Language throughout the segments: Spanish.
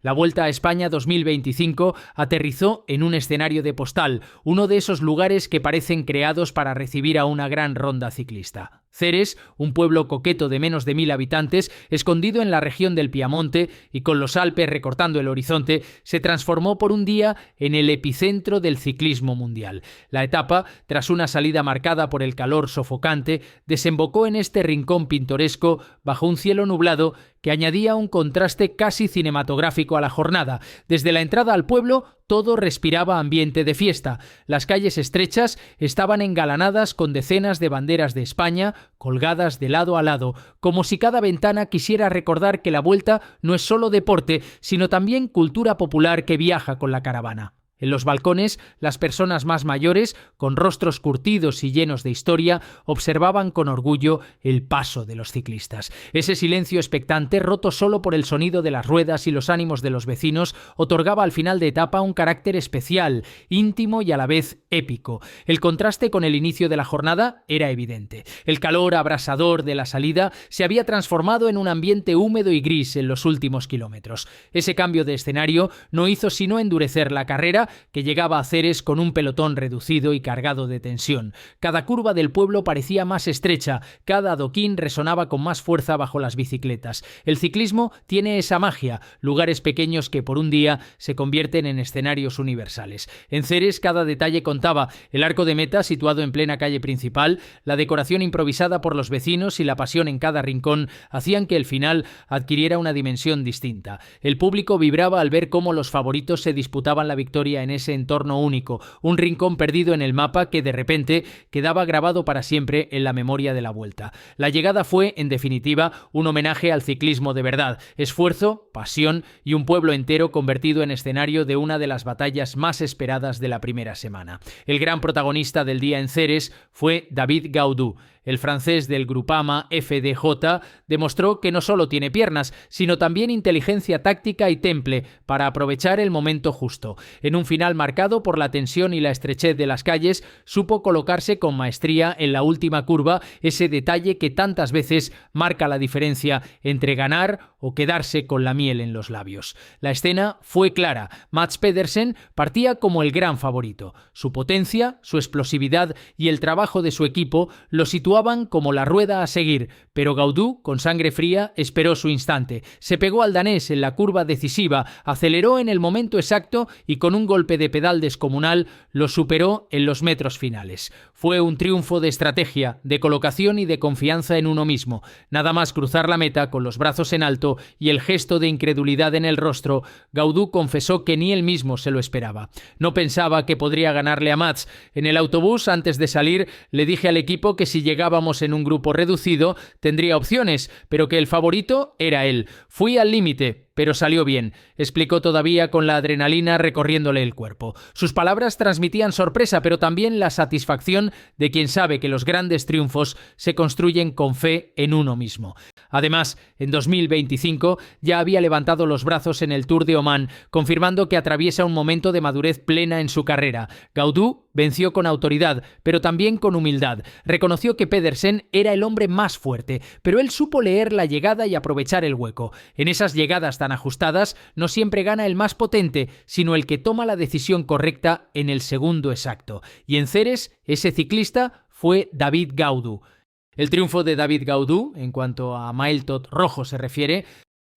La Vuelta a España 2025 aterrizó en un escenario de postal, uno de esos lugares que parecen creados para recibir a una gran ronda ciclista. Ceres, un pueblo coqueto de menos de 1000 habitantes, escondido en la región del Piamonte y con los Alpes recortando el horizonte, se transformó por un día en el epicentro del ciclismo mundial. La etapa, tras una salida marcada por el calor sofocante, desembocó en este rincón pintoresco bajo un cielo nublado que añadía un contraste casi cinematográfico a la jornada. Desde la entrada al pueblo, todo respiraba ambiente de fiesta. Las calles estrechas estaban engalanadas con decenas de banderas de España colgadas de lado a lado, como si cada ventana quisiera recordar que la Vuelta no es solo deporte, sino también cultura popular que viaja con la caravana. En los balcones, las personas más mayores, con rostros curtidos y llenos de historia, observaban con orgullo el paso de los ciclistas. Ese silencio expectante, roto solo por el sonido de las ruedas y los ánimos de los vecinos, otorgaba al final de etapa un carácter especial, íntimo y a la vez épico. El contraste con el inicio de la jornada era evidente. El calor abrasador de la salida se había transformado en un ambiente húmedo y gris en los últimos kilómetros. Ese cambio de escenario no hizo sino endurecer la carrera, que llegaba a Ceres con un pelotón reducido y cargado de tensión. Cada curva del pueblo parecía más estrecha, cada adoquín resonaba con más fuerza bajo las bicicletas. El ciclismo tiene esa magia, lugares pequeños que por un día se convierten en escenarios universales. En Ceres cada detalle contaba: el arco de meta situado en plena calle principal, la decoración improvisada por los vecinos y la pasión en cada rincón hacían que el final adquiriera una dimensión distinta. El público vibraba al ver cómo los favoritos se disputaban la victoria en ese entorno único, un rincón perdido en el mapa que de repente quedaba grabado para siempre en la memoria de la Vuelta. La llegada fue, en definitiva, un homenaje al ciclismo de verdad: esfuerzo, pasión y un pueblo entero convertido en escenario de una de las batallas más esperadas de la primera semana. El gran protagonista del día en Ceres fue David Gaudu. El francés del Groupama FDJ demostró que no solo tiene piernas, sino también inteligencia táctica y temple para aprovechar el momento justo. En un final marcado por la tensión y la estrechez de las calles, supo colocarse con maestría en la última curva, ese detalle que tantas veces marca la diferencia entre ganar o quedarse con la miel en los labios. La escena fue clara. Mads Pedersen partía como el gran favorito. Su potencia, su explosividad y el trabajo de su equipo lo situaban como la rueda a seguir, pero Gaudu, con sangre fría, esperó su instante. Se pegó al danés en la curva decisiva, aceleró en el momento exacto y con un golpe de pedal descomunal lo superó en los metros finales. Fue un triunfo de estrategia, de colocación y de confianza en uno mismo. Nada más cruzar la meta con los brazos en alto y el gesto de incredulidad en el rostro, Gaudu confesó que ni él mismo se lo esperaba. No pensaba que podría ganarle a Mads. En el autobús, antes de salir, le dije al equipo que si llegábamos en un grupo reducido tendría opciones, pero que el favorito era él. Fui al límite, pero salió bien, explicó todavía con la adrenalina recorriéndole el cuerpo. Sus palabras transmitían sorpresa, pero también la satisfacción de quien sabe que los grandes triunfos se construyen con fe en uno mismo. Además, en 2025 ya había levantado los brazos en el Tour de Omán, confirmando que atraviesa un momento de madurez plena en su carrera. Gaudu venció con autoridad, pero también con humildad. Reconoció que Pedersen era el hombre más fuerte, pero él supo leer la llegada y aprovechar el hueco. En esas llegadas tan ajustadas, no siempre gana el más potente, sino el que toma la decisión correcta en el segundo exacto. Y en Ceres, ese ciclista fue David Gaudu. El triunfo de David Gaudu, en cuanto a Maillot rojo se refiere,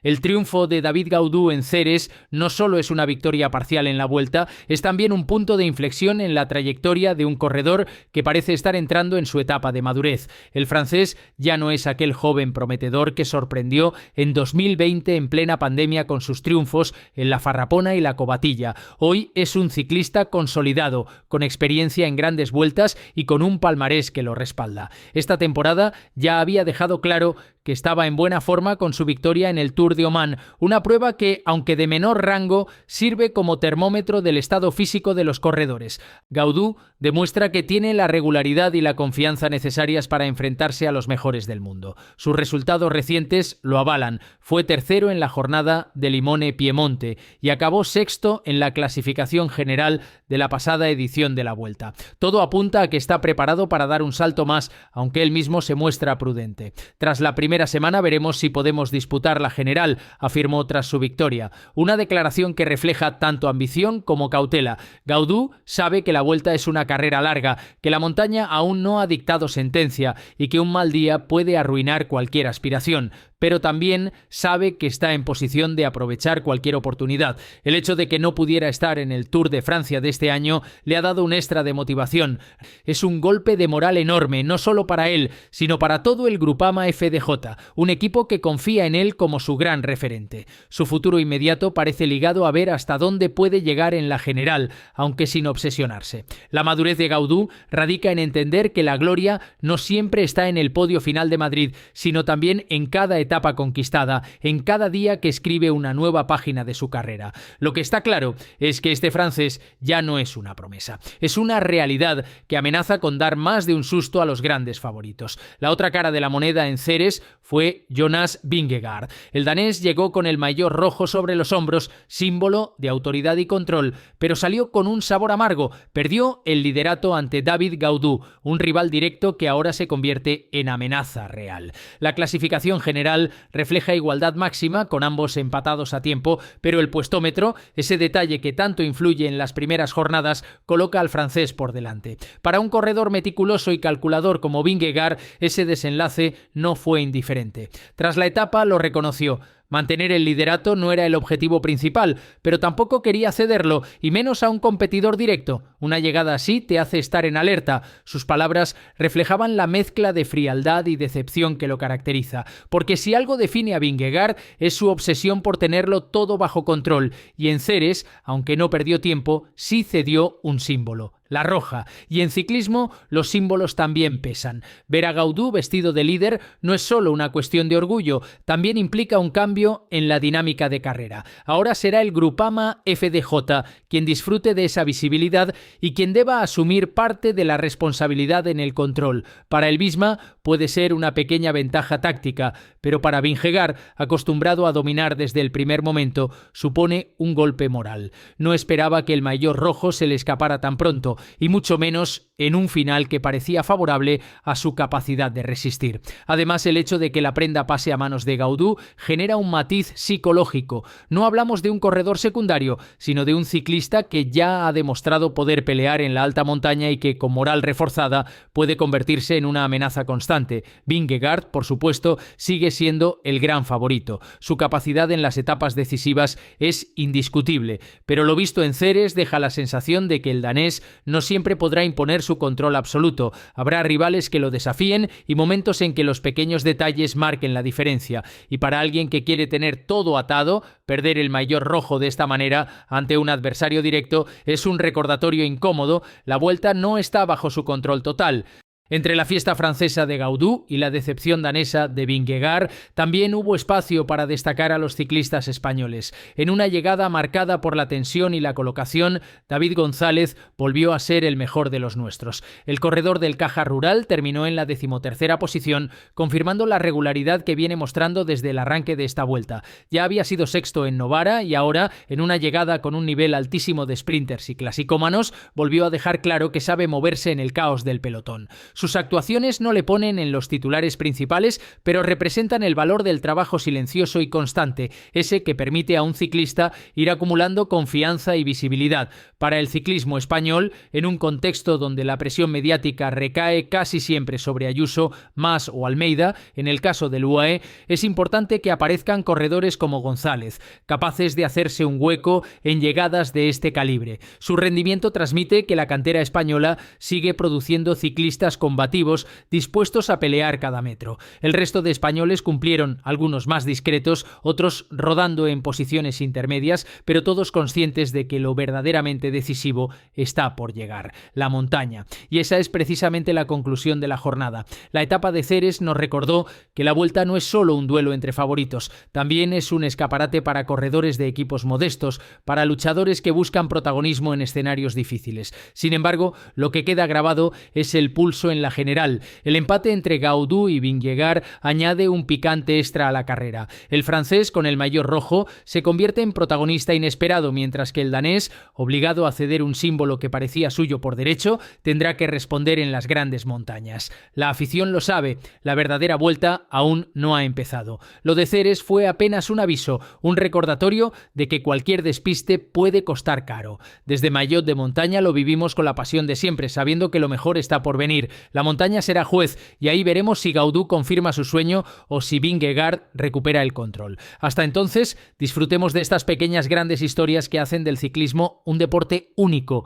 el triunfo de David Gaudu en Ceres no solo es una victoria parcial en la Vuelta, es también un punto de inflexión en la trayectoria de un corredor que parece estar entrando en su etapa de madurez. El francés ya no es aquel joven prometedor que sorprendió en 2020 en plena pandemia con sus triunfos en la Farrapona y la Covatilla. Hoy es un ciclista consolidado, con experiencia en grandes vueltas y con un palmarés que lo respalda. Esta temporada ya había dejado claro que estaba en buena forma con su victoria en el Tour de Omán, una prueba que, aunque de menor rango, sirve como termómetro del estado físico de los corredores. Gaudu demuestra que tiene la regularidad y la confianza necesarias para enfrentarse a los mejores del mundo. Sus resultados recientes lo avalan. Fue tercero en la jornada de Limone-Piemonte y acabó sexto en la clasificación general de la pasada edición de la Vuelta. Todo apunta a que está preparado para dar un salto más, aunque él mismo se muestra prudente. Tras la primera primera semana veremos si podemos disputar la general, afirmó tras su victoria. Una declaración que refleja tanto ambición como cautela. Gaudu sabe que la Vuelta es una carrera larga, que la montaña aún no ha dictado sentencia y que un mal día puede arruinar cualquier aspiración, pero también sabe que está en posición de aprovechar cualquier oportunidad. El hecho de que no pudiera estar en el Tour de Francia de este año le ha dado un extra de motivación. Es un golpe de moral enorme, no solo para él, sino para todo el Groupama FDJ, un equipo que confía en él como su gran referente. Su futuro inmediato parece ligado a ver hasta dónde puede llegar en la general, aunque sin obsesionarse. La madurez de Gaudu radica en entender que la gloria no siempre está en el podio final de Madrid, sino también en cada etapa conquistada, en cada día que escribe una nueva página de su carrera. Lo que está claro es que este francés ya no es una promesa, es una realidad que amenaza con dar más de un susto a los grandes favoritos. La otra cara de la moneda en Ceres fue Jonas Vingegaard. El danés llegó con el maillot rojo sobre los hombros, símbolo de autoridad y control, pero salió con un sabor amargo. Perdió el liderato ante David Gaudu, un rival directo que ahora se convierte en amenaza real. La clasificación general refleja igualdad máxima, con ambos empatados a tiempo, pero el puestómetro, ese detalle que tanto influye en las primeras jornadas, coloca al francés por delante. Para un corredor meticuloso y calculador como Vingegaard, ese desenlace no fue indiferente. Tras la etapa lo reconoció. Mantener el liderato no era el objetivo principal, pero tampoco quería cederlo, y menos a un competidor directo. Una llegada así te hace estar en alerta. Sus palabras reflejaban la mezcla de frialdad y decepción que lo caracteriza, porque si algo define a Vingegaard es su obsesión por tenerlo todo bajo control, y en Ceres, aunque no perdió tiempo, sí cedió un símbolo: la roja, y en ciclismo los símbolos también pesan. Ver a Gaudu vestido de líder no es solo una cuestión de orgullo, también implica un cambio en la dinámica de carrera. Ahora será el Groupama FDJ quien disfrute de esa visibilidad y quien deba asumir parte de la responsabilidad en el control. Para el Visma puede ser una pequeña ventaja táctica, pero para Vingegaard, acostumbrado a dominar desde el primer momento, supone un golpe moral. No esperaba que el maillot rojo se le escapara tan pronto, y mucho menos en un final que parecía favorable a su capacidad de resistir. Además, el hecho de que la prenda pase a manos de Gaudu genera un matiz psicológico. No hablamos de un corredor secundario, sino de un ciclista que ya ha demostrado poder pelear en la alta montaña y que, con moral reforzada, puede convertirse en una amenaza constante. Vingegaard, por supuesto, sigue siendo el gran favorito. Su capacidad en las etapas decisivas es indiscutible, pero lo visto en Ceres deja la sensación de que el danés no siempre podrá imponer su control absoluto. Habrá rivales que lo desafíen y momentos en que los pequeños detalles marquen la diferencia. Y para alguien que quiere tener todo atado, perder el maillot rojo de esta manera ante un adversario directo es un recordatorio incómodo. La Vuelta no está bajo su control total. Entre la fiesta francesa de Gaudu y la decepción danesa de Vingegaard, también hubo espacio para destacar a los ciclistas españoles. En una llegada marcada por la tensión y la colocación, David González volvió a ser el mejor de los nuestros. El corredor del Caja Rural terminó en la 13ª posición, confirmando la regularidad que viene mostrando desde el arranque de esta Vuelta. Ya había sido sexto en Novara y ahora, en una llegada con un nivel altísimo de sprinters y clasicómanos, volvió a dejar claro que sabe moverse en el caos del pelotón. Sus actuaciones no le ponen en los titulares principales, pero representan el valor del trabajo silencioso y constante, ese que permite a un ciclista ir acumulando confianza y visibilidad. Para el ciclismo español, en un contexto donde la presión mediática recae casi siempre sobre Ayuso, Mas o Almeida, en el caso del UAE, es importante que aparezcan corredores como González, capaces de hacerse un hueco en llegadas de este calibre. Su rendimiento transmite que la cantera española sigue produciendo ciclistas combativos dispuestos a pelear cada metro. El resto de españoles cumplieron, algunos más discretos, otros rodando en posiciones intermedias, pero todos conscientes de que lo verdaderamente decisivo está por llegar: la montaña. Y esa es precisamente la conclusión de la jornada. La etapa de Ceres nos recordó que la Vuelta no es solo un duelo entre favoritos, también es un escaparate para corredores de equipos modestos, para luchadores que buscan protagonismo en escenarios difíciles. Sin embargo, lo que queda grabado es el pulso en la general. El empate entre Gaudu y Vingegaard añade un picante extra a la carrera. El francés, con el maillot rojo, se convierte en protagonista inesperado, mientras que el danés, obligado a ceder un símbolo que parecía suyo por derecho, tendrá que responder en las grandes montañas. La afición lo sabe, la verdadera vuelta aún no ha empezado. Lo de Ceres fue apenas un aviso, un recordatorio de que cualquier despiste puede costar caro. Desde maillot de montaña lo vivimos con la pasión de siempre, sabiendo que lo mejor está por venir. La montaña será juez y ahí veremos si Gaudu confirma su sueño o si Vingegaard recupera el control. Hasta entonces, disfrutemos de estas pequeñas grandes historias que hacen del ciclismo un deporte único